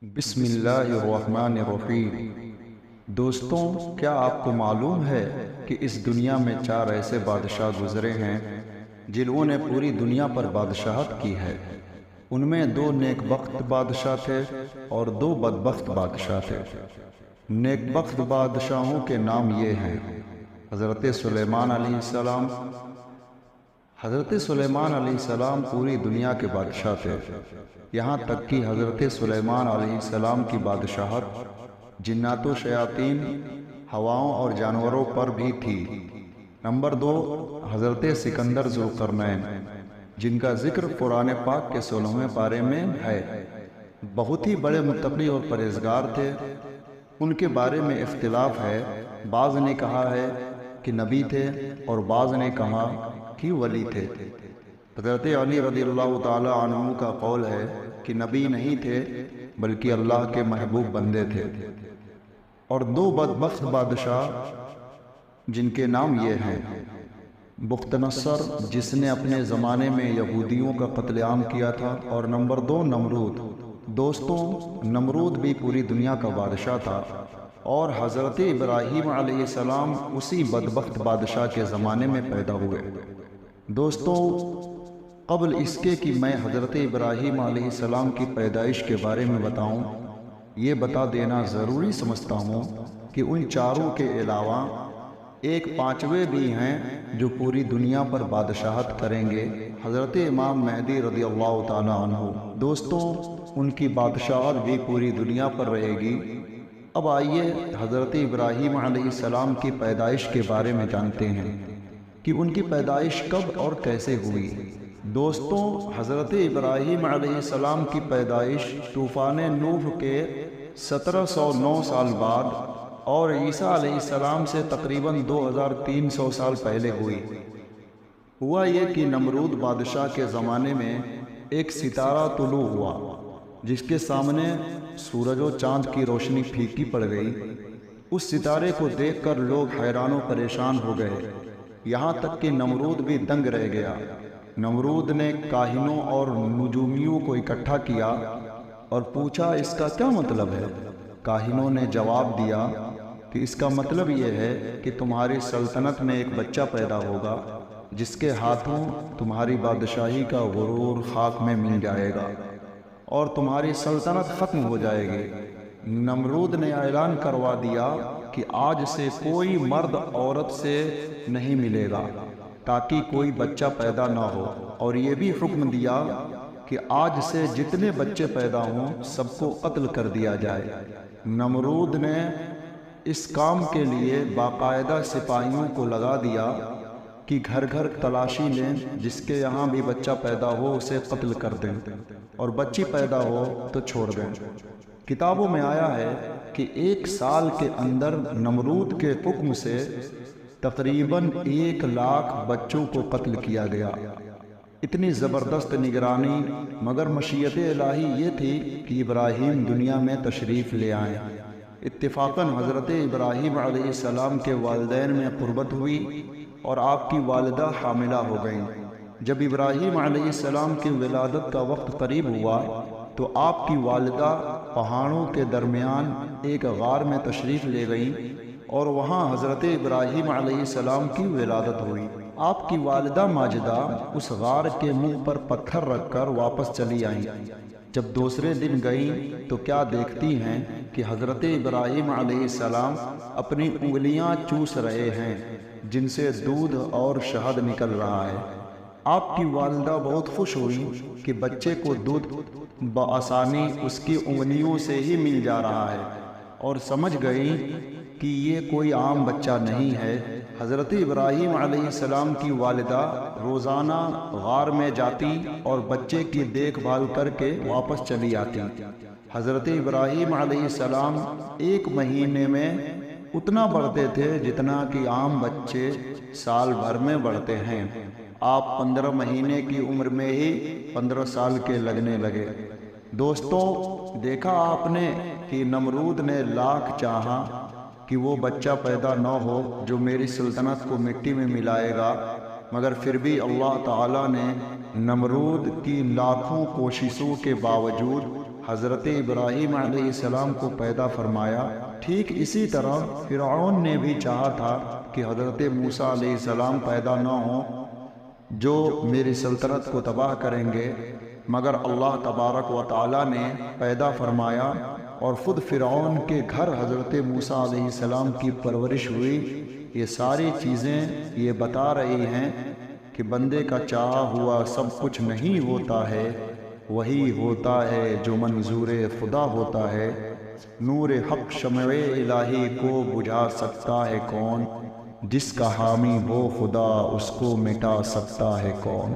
بسم اللہ الرحمن الرحیم۔ دوستوں، کیا آپ کو معلوم ہے کہ اس دنیا میں 4 ایسے بادشاہ گزرے ہیں جنہوں نے پوری دنیا پر بادشاہت کی ہے؟ ان میں 2 نیک بخت بادشاہ تھے اور 2 بدبخت بادشاہ تھے۔ نیک بخت بادشاہوں کے نام یہ ہیں: حضرت سلیمان علیہ السلام۔ حضرت سلیمان علیہ السلام پوری دنیا کے بادشاہ تھے، یہاں تک کہ حضرت سلیمان علیہ السلام کی بادشاہت جنات و شیاطین، ہواؤں اور جانوروں پر بھی تھی۔ نمبر 2، حضرت سکندر ذوالقرنین، جن کا ذکر قرآن پاک کے 16ویں پارے میں ہے۔ بہت ہی بڑے متقی اور پرہیزگار تھے۔ ان کے بارے میں اختلاف ہے، بعض نے کہا ہے کہ نبی تھے اور بعض نے کہا کہ ولی تھے۔ حضرت علی رضی اللہ تعالی عنہ کا قول ہے کہ نبی نہیں تھے بلکہ اللہ کے محبوب بندے تھے۔ اور 2 بدبخت بادشاہ جن کے نام یہ ہیں: بخت نصر، جس نے اپنے زمانے میں یہودیوں کا قتل عام کیا تھا، اور نمبر 2، نمرود۔ دوستوں، نمرود بھی پوری دنیا کا بادشاہ تھا، اور حضرت ابراہیم علیہ السلام اسی بدبخت بادشاہ کے زمانے میں پیدا ہوئے۔ دوستوں، قبل اس کے کہ میں حضرت ابراہیم علیہ السلام کی پیدائش کے بارے میں بتاؤں، یہ بتا دینا ضروری سمجھتا ہوں کہ ان 4 کے علاوہ ایک 5ویں بھی ہیں جو پوری دنیا پر بادشاہت کریں گے، حضرت امام مہدی رضی اللہ تعالی عنہ۔ دوستوں، ان کی بادشاہت بھی پوری دنیا پر رہے گی۔ اب آئیے حضرت ابراہیم علیہ السلام کی پیدائش کے بارے میں جانتے ہیں کہ ان کی پیدائش کب اور کیسے ہوئی۔ دوستوں، حضرت ابراہیم علیہ السلام کی پیدائش طوفان نوح کے 1709 سال بعد اور عیسیٰ علیہ السلام سے تقریباً 2300 سال پہلے ہوئی۔ ہوا یہ کہ نمرود بادشاہ کے زمانے میں ایک ستارہ طلوع ہوا، جس کے سامنے سورج و چاند کی روشنی پھیکی پڑ گئی۔ اس ستارے کو دیکھ کر لوگ حیران و پریشان ہو گئے، یہاں تک کہ نمرود بھی دنگ رہ گیا۔ نمرود نے کاہنوں اور نجومیوں کو اکٹھا کیا اور پوچھا، اس کا کیا مطلب ہے؟ کاہنوں نے جواب دیا کہ اس کا مطلب یہ ہے کہ تمہاری سلطنت میں ایک بچہ پیدا ہوگا جس کے ہاتھوں تمہاری بادشاہی کا غرور خاک میں مل جائے گا اور تمہاری سلطنت ختم ہو جائے گی۔ نمرود نے اعلان کروا دیا کہ آج سے کوئی مرد عورت سے نہیں ملے گا تاکہ کوئی بچہ پیدا نہ ہو، اور یہ بھی حکم دیا کہ آج سے جتنے بچے پیدا ہوں سب کو قتل کر دیا جائے۔ نمرود نے اس کام کے لیے باقاعدہ سپاہیوں کو لگا دیا کہ گھر گھر تلاشی لیں، جس کے یہاں بھی بچہ پیدا ہو اسے قتل کر دیں اور بچی پیدا ہو تو چھوڑ دیں۔ کتابوں میں آیا ہے کہ 1 سال کے اندر نمرود کے حکم سے تقریباً 1 لاکھ بچوں کو قتل کیا گیا۔ اتنی زبردست نگرانی، مگر مشیت الہی یہ تھی کہ ابراہیم دنیا میں تشریف لے آئیں۔ اتفاقاً حضرت ابراہیم علیہ السلام کے والدین میں قربت ہوئی اور آپ کی والدہ حاملہ ہو گئیں۔ جب ابراہیم علیہ السلام کی ولادت کا وقت قریب ہوا تو آپ کی والدہ پہاڑوں کے درمیان ایک غار میں تشریف لے گئیں اور وہاں حضرت ابراہیم علیہ السلام کی ولادت ہوئی۔ آپ کی والدہ ماجدہ اس غار کے منہ پر پتھر رکھ کر واپس چلی آئیں۔ جب دوسرے دن گئیں تو کیا دیکھتی ہیں کہ حضرت ابراہیم علیہ السلام اپنی انگلیاں چوس رہے ہیں جن سے دودھ اور شہد نکل رہا ہے۔ آپ کی والدہ بہت خوش ہوئی کہ بچے کو دودھ بآسانی اس کی انگلیوں سے ہی مل جا رہا ہے، اور سمجھ گئی کہ یہ کوئی عام بچہ نہیں ہے۔ حضرت ابراہیم علیہ السلام کی والدہ روزانہ غار میں جاتی اور بچے کی دیکھ بھال کر کے واپس چلی آتی۔ حضرت ابراہیم علیہ السلام 1 مہینے میں اتنا بڑھتے تھے جتنا کہ عام بچے سال بھر میں بڑھتے ہیں۔ آپ 15 مہینے کی عمر میں ہی 15 سال کے لگنے لگے۔ دوستوں، دیکھا آپ نے کہ نمرود نے لاکھ چاہا کہ وہ بچہ پیدا نہ ہو جو میری سلطنت کو مٹی میں ملائے گا، مگر پھر بھی اللہ تعالیٰ نے نمرود کی لاکھوں کوششوں کے باوجود حضرت ابراہیم علیہ السلام کو پیدا فرمایا، ٹھیک اسی طرح فرعون نے بھی چاہا تھا کہ حضرت موسیٰ علیہ السلام پیدا نہ ہوں جو میری سلطنت کو تباہ کریں گے، مگر اللہ تبارک و تعالیٰ نے پیدا فرمایا اور خود فرعون کے گھر حضرت موسیٰ علیہ السلام کی پرورش ہوئی۔ یہ ساری چیزیں یہ بتا رہی ہیں کہ بندے کا چاہا ہوا سب کچھ نہیں ہوتا ہے، وہی ہوتا ہے جو منظور خدا ہوتا ہے۔ نور حق شمع الہی کو بجھا سکتا ہے کون، جس کا حامی ہو خدا اس کو مٹا سکتا ہے کون۔